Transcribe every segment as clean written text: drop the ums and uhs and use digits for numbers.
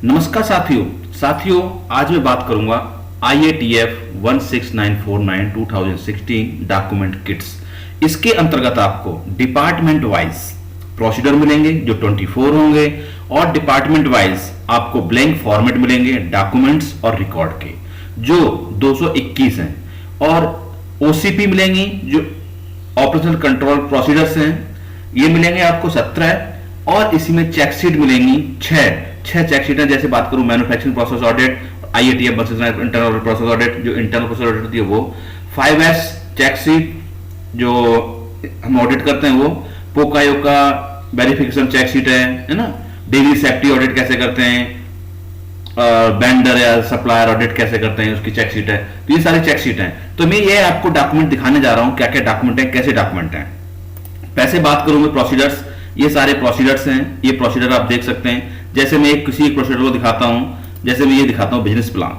नमस्कार साथियों आज मैं बात करूंगा IATF 16949 2016 डॉक्यूमेंट किट्स। इसके अंतर्गत आपको डिपार्टमेंट वाइज प्रोसीजर मिलेंगे जो 24 होंगे और डिपार्टमेंट वाइज आपको ब्लैंक फॉर्मेट मिलेंगे डॉक्यूमेंट्स और रिकॉर्ड के जो 221 हैं, और OCP मिलेंगी जो ऑपरेशनल कंट्रोल प्रोसीजर्स हैं, ये मिलेंगे आपको 17, और इसी में चेकशीट मिलेंगी 6 चेकशीट है। जैसे बात करूं manufacturing process audit, IATF internal process audit, जो इंटरनल प्रोसेस ऑडिट होती है वो 5S चेकशीट जो हम ऑडिट करते हैं वो, पोकायो का वेरिफिकेशन चेकशीट है ना, डेली सेफ्टी ऑडिट कैसे करते हैं, वेंडर या सप्लायर ऑडिट कैसे करते हैं उसकी चेकशीट है। तो ये सारी चेकशीट है। तो मैं ये आपको डॉक्यूमेंट दिखाने जा रहा हूं, क्या क्या डॉक्यूमेंट है, कैसे डॉक्यूमेंट है। पैसे बात करूंगा प्रोसीजर्स, ये सारे प्रोसीजर्स हैं। ये प्रोसीजर आप देख सकते हैं। जैसे मैं किसी एक प्रोसीजर को दिखाता हूं, जैसे मैं ये दिखाता हूं बिजनेस प्लान,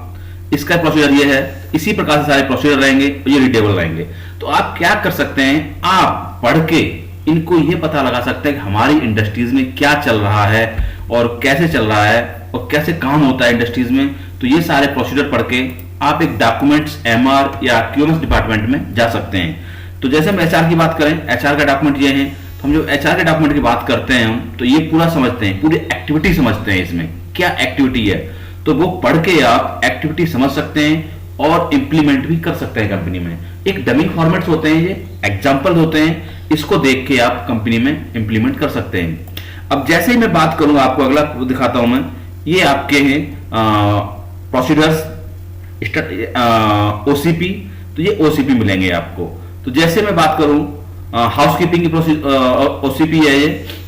इसका प्रोसीजर ये है। इसी प्रकार से सारे प्रोसीजर रहेंगे, ये रीडेबल रहेंगे। तो आप क्या कर सकते हैं, आप पढ़ के इनको ये पता लगा सकते हैं कि हमारी इंडस्ट्रीज में क्या चल रहा है और कैसे चल रहा है और कैसे काम होता है इंडस्ट्रीज में। तो ये सारे प्रोसीजर पढ़ के आप एक डॉक्यूमेंट्स MR या QMS डिपार्टमेंट में जा सकते हैं। तो जैसे हम HR की बात करें, HR का डॉक्यूमेंट ये है। हम जो HR के डॉक्यूमेंट की बात करते हैं हम, तो ये पूरा समझते हैं, पूरी एक्टिविटी समझते हैं, इसमें क्या एक्टिविटी है। तो वो पढ़ के आप एक्टिविटी समझ सकते हैं और इंप्लीमेंट भी कर सकते हैं कंपनी में। एक डमी फॉर्मेट्स होते हैं, ये एग्जांपल होते हैं, इसको देख के आप कंपनी में इंप्लीमेंट कर सकते हैं। अब जैसे ही मैं बात करूंगा, आपको अगला दिखाता हूं मैं, ये आपके हैं प्रोसीजर्स OCP। तो ये OCP मिलेंगे आपको। तो जैसे मैं बात करूं हाउसकीपिंग की OCP है ये,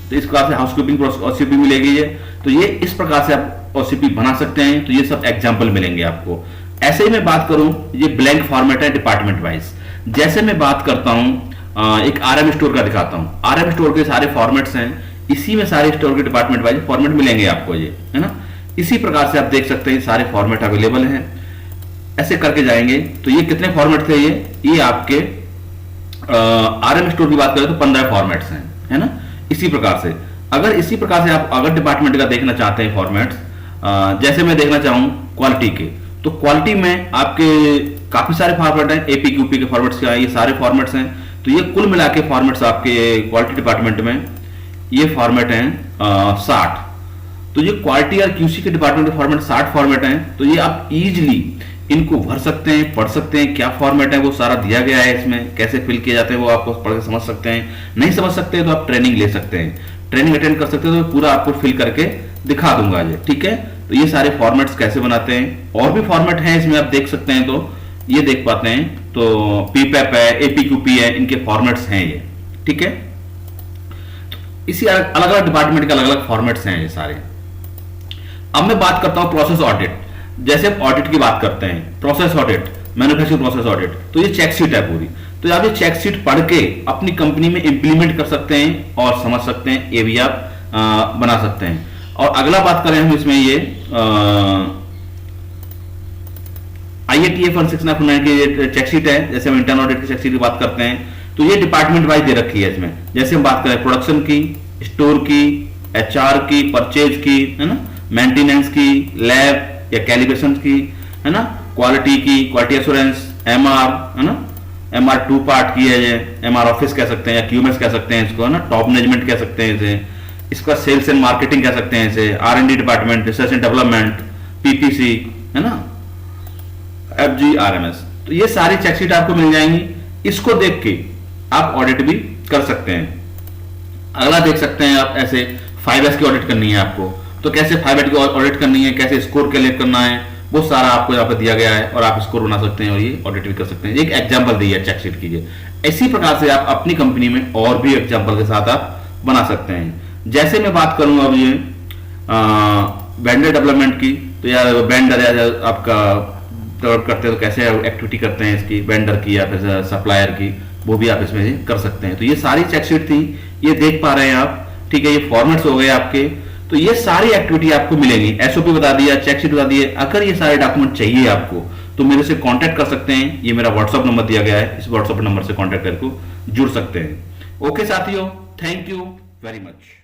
तो इस प्रकार से हाउसकीपिंग OCP मिलेगी ये। तो ये इस प्रकार से आप OCP बना सकते हैं। तो ये सब एग्जांपल मिलेंगे आपको। ऐसे ही मैं बात करूं, ये ब्लैंक फॉर्मेट है डिपार्टमेंट वाइज। जैसे मैं बात करता हूं, एक RM स्टोर का दिखाता हूं। RM स्टोर के सारे फॉर्मेट्स हैं, इसी में सारे स्टोर के डिपार्टमेंट वाइज फॉर्मेट मिलेंगे आपको, ये है ना। इसी प्रकार से आप देख सकते हैं सारे फॉर्मेट अवेलेबल हैं। ऐसे करके जाएंगे तो ये कितने फॉर्मेट थे, ये आपके RM स्टोर की बात करें तो 15 फॉर्मेट्स हैं, है ना। इसी प्रकार से इसी प्रकार से आप अगर डिपार्टमेंट का देखना चाहते हैं फॉर्मेट्स, जैसे मैं देखना चाहूं क्वालिटी के, तो क्वालिटी में आपके काफी सारे फॉर्मेट हैं। APQP के फॉर्मेट्स क्या है, ये सारे फॉर्मेट्स हैं। तो ये कुल मिला के फॉर्मेट्स आपके क्वालिटी डिपार्टमेंट में ये फॉर्मेट हैं 60। तो ये क्वालिटी और QC के डिपार्टमेंट के फॉर्मेट 60 फॉर्मेट हैं। तो ये आप इजिली इनको भर सकते हैं, पढ़ सकते हैं, क्या फॉर्मेट है वो सारा दिया गया है इसमें, कैसे फिल किए जाते हैं वो आपको पढ़ के समझ सकते हैं। नहीं समझ सकते हैं तो आप ट्रेनिंग ले सकते हैं, ट्रेनिंग अटेंड कर सकते हैं, तो पूरा आपको फिल करके दिखा दूंगा ये, ठीक है। तो ये सारे फॉर्मेट्स कैसे बनाते हैं, और भी फॉर्मेट हैं इसमें आप देख सकते हैं, तो ये देख पाते हैं। तो PPAP है, APQP है, इनके फॉर्मेट्स हैं ये, ठीक है। इसी अलग अलग डिपार्टमेंट के अलग अलग फॉर्मेट्स हैं ये सारे। अब मैं बात करता हूं प्रोसेस ऑडिट। जैसे हम ऑडिट की बात करते हैं, process audit, manufacturing process audit, तो ये चेकशीट है पूरी। तो आप ये चेकशीट पढ़ के अपनी कंपनी में इंप्लीमेंट कर सकते हैं और समझ सकते हैं, ये भी आप बना सकते हैं। और अगला बात करें हम इसमें, ये IATF 16949 की चेकशीट है। जैसे हम इंटरनल ऑडिट की चेकशीट की बात करते हैं, तो ये डिपार्टमेंट वाइज दे रखी है इसमें। जैसे हम बात करें प्रोडक्शन की, स्टोर की, HR की, परचेज की, है ना, मेंटेनेंस की, लैब या कैलिब्रेशन की, है ना, क्वालिटी की, क्वालिटी एश्योरेंस, MR, है ना, MR 2 पार्ट की है ये, MR ऑफिस कह सकते हैं या QMS कह सकते हैं इसको, है ना, टॉप मैनेजमेंट कह सकते हैं इसे, इसका सेल्स एंड मार्केटिंग कह सकते हैं इसे, R&D department, research and development, PPC, है ना, FG RMS। तो ये सारी चेकशीट आपको मिल जाएंगी। इसको देख के आप ऑडिट भी कर सकते हैं। अगला देख सकते हैं आप, ऐसे 5S की ऑडिट करनी है आपको, तो कैसे 5S की ऑडिट करनी है, कैसे स्कोर कैलकुलेट करना है, वो सारा आपको यहाँ पे दिया गया है और आप स्कोर बना सकते हैं और ये ऑडिट भी कर सकते हैं। एक एग्जांपल दी है चेकशीट कीजिए। इसी प्रकार से आप अपनी कंपनी में और भी एग्जांपल के साथ आप बना सकते हैं। जैसे मैं बात करूंगा अब ये वेंडर डेवलपमेंट की, तो यार वेंडर या आपका डेवलप करते हैं तो कैसे एक्टिविटी करते हैं इसकी, वेंडर की या फिर सप्लायर की, वो भी आप इसमें कर सकते हैं। तो ये सारी चेकशीट थी, ये देख पा रहे हैं आप, ठीक है। ये फॉर्मेट्स हो गए आपके। तो ये सारी एक्टिविटी आपको मिलेंगी। SOP बता दिया, चेकशीट बता दिए। अगर ये सारे डॉक्यूमेंट चाहिए आपको तो मेरे से कांटेक्ट कर सकते हैं। ये मेरा व्हाट्सएप नंबर दिया गया है, इस व्हाट्सएप नंबर से कांटेक्ट करके जुड़ सकते हैं। ओके साथियों, थैंक यू वेरी मच।